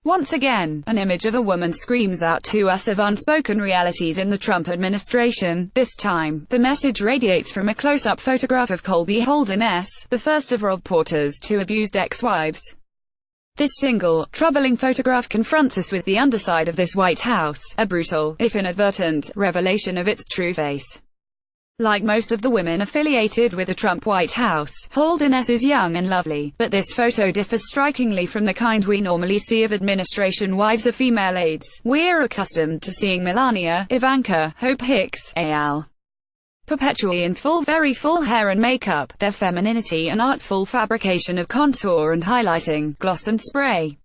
Once again, an image of a woman screams out to us of unspoken realities in the Trump administration. This time, the message radiates from a close-up photograph of Colby Holderness, the first of Rob Porter's two abused ex-wives. This single, troubling photograph confronts us with the underside of this White House, a brutal, if inadvertent, revelation of its true face. Like most of the women affiliated with the Trump White House, Holderness is young and lovely, but this photo differs strikingly from the kind we normally see of administration wives or female aides. We're accustomed to seeing Melania, Ivanka, Hope Hicks, Al. perpetually in very full hair and makeup, their femininity an artful fabrication of contour and highlighting, gloss and spray.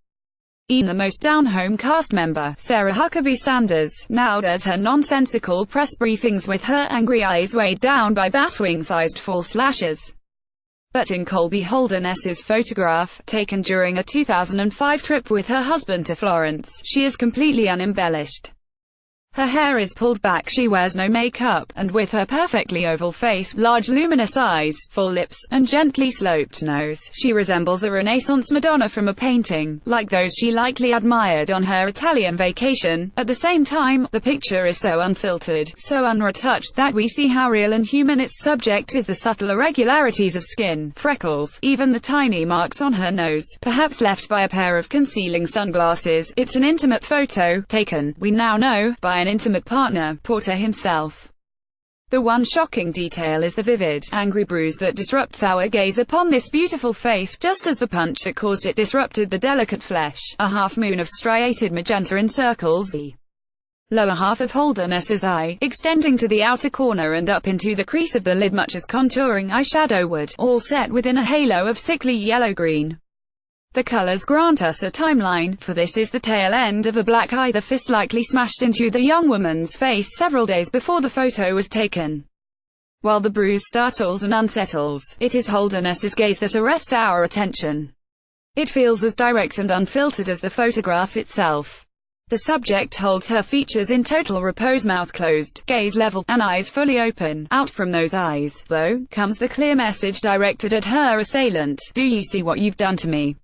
Even the most down-home cast member, Sarah Huckabee Sanders, now does her nonsensical press briefings with her angry eyes weighed down by Batwing-sized false lashes. But in Colby Holderness's photograph, taken during a 2005 trip with her husband to Florence, she is completely unembellished. Her hair is pulled back, she wears no makeup, and with her perfectly oval face, large luminous eyes, full lips, and gently sloped nose, she resembles a Renaissance Madonna from a painting, like those she likely admired on her Italian vacation. At the same time, the picture is so unfiltered, so unretouched, that we see how real and human its subject is. The subtle irregularities of skin, freckles, even the tiny marks on her nose, perhaps left by a pair of concealing sunglasses. It's an intimate photo, taken, we now know, by an intimate partner, Porter himself. The one shocking detail is the vivid, angry bruise that disrupts our gaze upon this beautiful face, just as the punch that caused it disrupted the delicate flesh. A half-moon of striated magenta encircles the lower half of Holderness's eye, extending to the outer corner and up into the crease of the lid much as contouring eyeshadow would, all set within a halo of sickly yellow-green. The colors grant us a timeline, for this is the tail end of a black eye, the fist likely smashed into the young woman's face several days before the photo was taken. While the bruise startles and unsettles, it is Holderness's gaze that arrests our attention. It feels as direct and unfiltered as the photograph itself. The subject holds her features in total repose, mouth closed, gaze level, and eyes fully open. Out from those eyes, though, comes the clear message directed at her assailant: "Do you see what you've done to me?"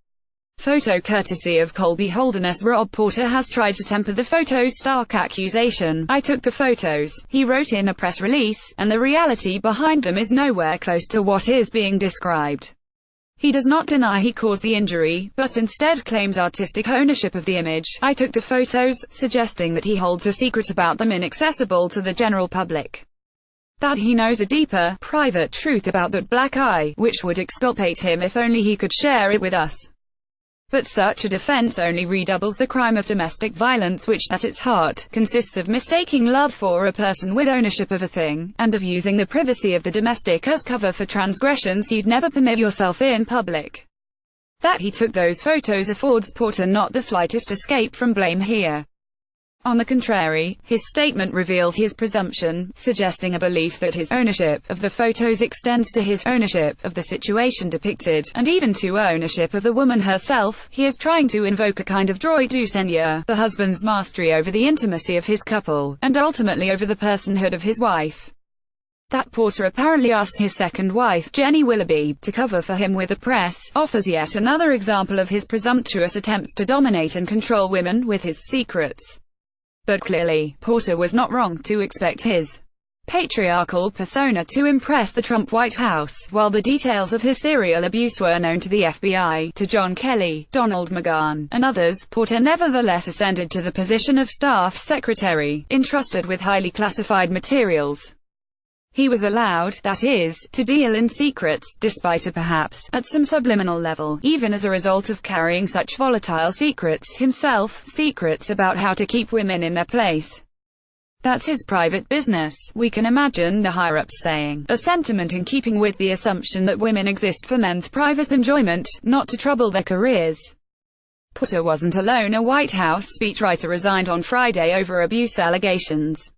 Photo courtesy of Colby Holderness. Rob Porter has tried to temper the photo's stark accusation. "I took the photos," he wrote in a press release, "and the reality behind them is nowhere close to what is being described." He does not deny he caused the injury, but instead claims artistic ownership of the image. "I took the photos," suggesting that he holds a secret about them inaccessible to the general public. That he knows a deeper, private truth about that black eye, which would exculpate him if only he could share it with us. But such a defense only redoubles the crime of domestic violence, which, at its heart, consists of mistaking love for a person with ownership of a thing, and of using the privacy of the domestic as cover for transgressions you'd never permit yourself in public. That he took those photos affords Porter not the slightest escape from blame here. On the contrary, his statement reveals his presumption, suggesting a belief that his ownership of the photos extends to his ownership of the situation depicted, and even to ownership of the woman herself. He is trying to invoke a kind of droit du seigneur, the husband's mastery over the intimacy of his couple, and ultimately over the personhood of his wife. That Porter apparently asked his second wife, Jenny Willoughby, to cover for him with the press, offers yet another example of his presumptuous attempts to dominate and control women with his secrets. But clearly, Porter was not wrong to expect his patriarchal persona to impress the Trump White House. While the details of his serial abuse were known to the FBI, to John Kelly, Donald McGahn, and others, Porter nevertheless ascended to the position of staff secretary, entrusted with highly classified materials. He was allowed, that is, to deal in secrets, despite a perhaps, at some subliminal level, even as a result of carrying such volatile secrets himself, secrets about how to keep women in their place. That's his private business, we can imagine the higher-ups saying, a sentiment in keeping with the assumption that women exist for men's private enjoyment, not to trouble their careers. Porter wasn't alone. A White House speechwriter resigned on Friday over abuse allegations.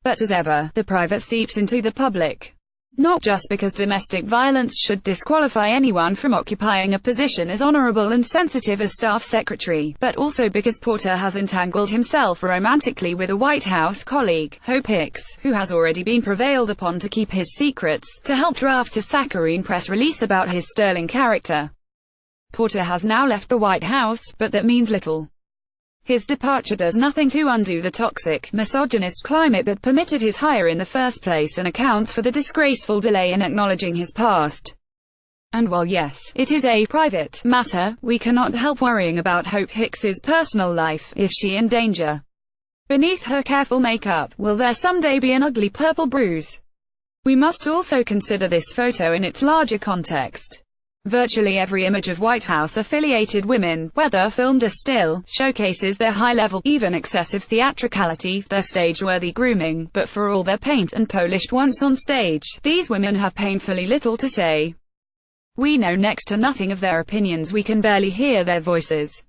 But as ever, the private seeps into the public. Not just because domestic violence should disqualify anyone from occupying a position as honorable and sensitive as staff secretary, but also because Porter has entangled himself romantically with a White House colleague, Hope Hicks, who has already been prevailed upon to keep his secrets, to help draft a saccharine press release about his sterling character. Porter has now left the White House, but that means little. His departure does nothing to undo the toxic, misogynist climate that permitted his hire in the first place and accounts for the disgraceful delay in acknowledging his past. And while yes, it is a private matter, we cannot help worrying about Hope Hicks's personal life. Is she in danger? Beneath her careful makeup, will there someday be an ugly purple bruise? We must also consider this photo in its larger context. Virtually every image of White House-affiliated women, whether filmed or still, showcases their high-level, even excessive theatricality, their stage-worthy grooming, but for all their paint and polished once on stage, these women have painfully little to say. We know next to nothing of their opinions, we can barely hear their voices.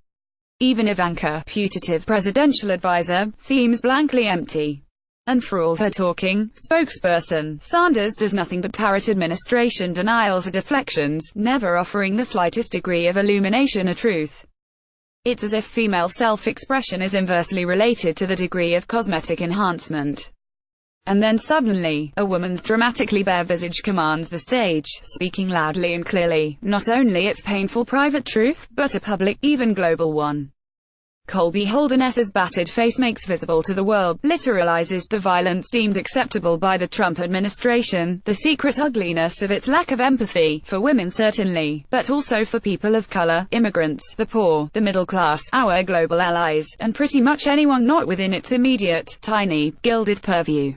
Even Ivanka, putative presidential advisor, seems blankly empty. And for all her talking, spokesperson Sanders does nothing but parrot administration denials or deflections, never offering the slightest degree of illumination or truth. It's as if female self-expression is inversely related to the degree of cosmetic enhancement. And then suddenly, a woman's dramatically bare visage commands the stage, speaking loudly and clearly, not only its painful private truth, but a public, even global one. Colby Holderness's battered face makes visible to the world, literalizes the violence deemed acceptable by the Trump administration, the secret ugliness of its lack of empathy, for women certainly, but also for people of color, immigrants, the poor, the middle class, our global allies, and pretty much anyone not within its immediate, tiny, gilded purview.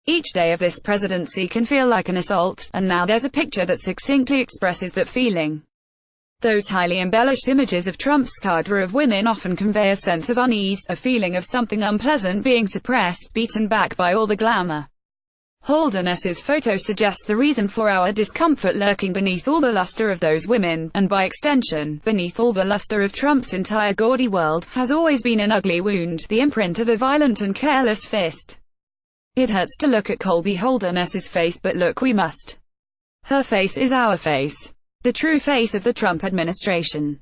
Each day of this presidency can feel like an assault, and now there's a picture that succinctly expresses that feeling. Those highly embellished images of Trump's cadre of women often convey a sense of unease, a feeling of something unpleasant being suppressed, beaten back by all the glamour. Holderness's photo suggests the reason for our discomfort lurking beneath all the luster of those women, and by extension, beneath all the luster of Trump's entire gaudy world, has always been an ugly wound, the imprint of a violent and careless fist. It hurts to look at Colby Holderness's face, but look we must. Her face is our face. The true face of the Trump administration.